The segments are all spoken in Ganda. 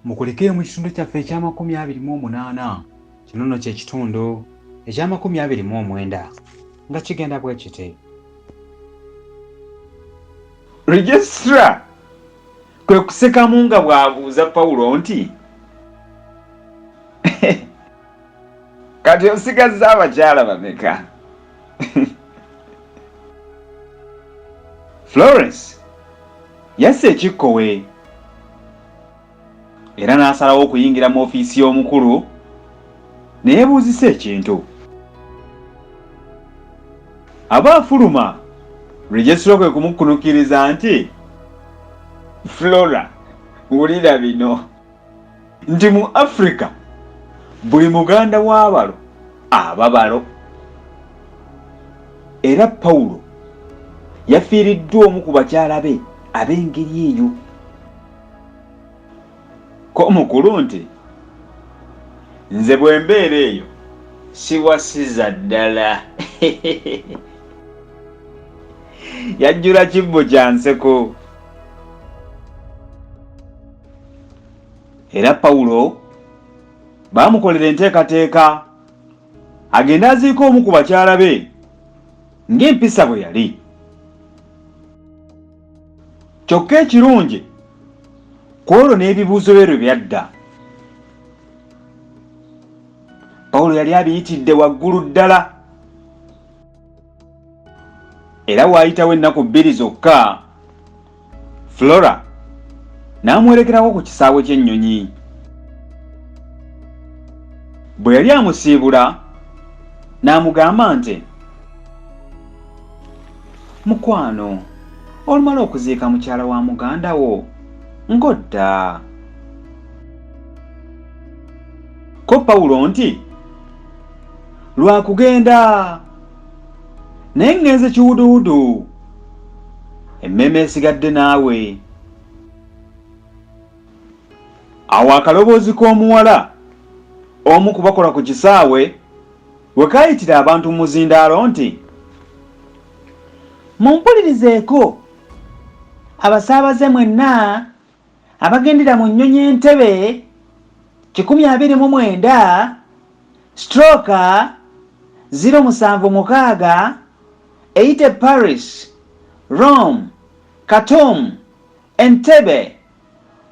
mukulike mu kitundu kyaffe ekya28 kino nno kye kitundu ekya29 nga kigenda bwe kiti. Registra kwe kusekamu nga bw'abuuza Pawulo nti kati osigazza abakyala bameka? Florence yasse ekikkowe era n'asalawo okuyingira mu ofiisi y'omukulu ne yeebuuzisa ekintu. Aba afuluma, Registra kwe kumukkunukiriza nti, Flora, wulira bino, nti mu Africa buli muganda w'abalo ababalo. Era Pawulo yafiiriddwa omu ku bakyala be ab'engeri eyo. Ko mukulu nti, nze bwe mbeera eyo siwasiza ddala. Yajjula kibbo kya nseko. Era Pawulo baamukolera enteekateeka agenda aziika omu ku bakyala be ng'empisa bwe yali. Kyokka ekirungi ku olwo n'ebibuuzo bye lwe byadda, Pawulo yali abiyitidde waggulu ddala. Era waayitawo ennaku 2 zokka, Flora n'amuwerekerako ku kisaawe ky'ennyonyi. Bwe yali amusiibula n'amugamba nti, mukwano, olumala okuziika mukyala wa muganda wo ng'odda. Ko Pawulo nti, lwakugenda naye ngenze kiwuduwudu, emmeeme esigadde naawe. Awo akaloboozi k'omuwala omu kubakola ku kisaawe we kaayitira abantu mu muzindaalo nti, mumpulirizeeko, abasaabaze mwenna abagendera mu nnyonyi Entebbe 129 stroke 076 eyite Paris, Rome, Khartoum, Entebbe,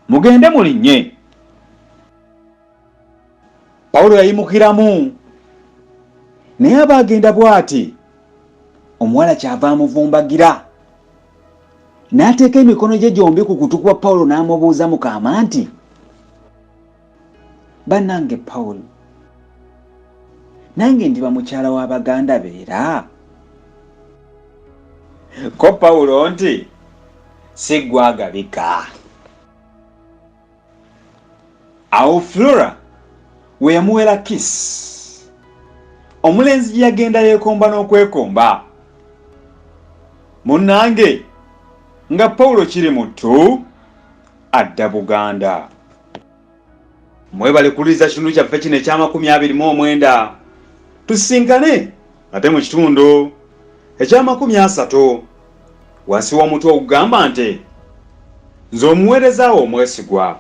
mugende mulinnye. Pawulo yayimukiramu naye abaagenda bw'ati, omuwala kyava amuvumbagira n'ateeka emikono gye gyombi ku kutu kwa Pawulo n'amubuuza mu kaama nti, bannange Pawulo, nange ndiba mukyala wa baganda beera? Ko Pawulo nti, si ggwe agabika. Awo Flora we yamuwera kiss, omulenzi gye yagenda yeekomba n'okwekomba. Munnange nga Pawulo kiri mutu adda Buganda. Mwebale kuliza kitundu kyaffe kino ekya29, tusisinkane ate mu kitundu ekya30 wansi w'omutwe ogugamba nti, nze omuweereza wo omwesigwa.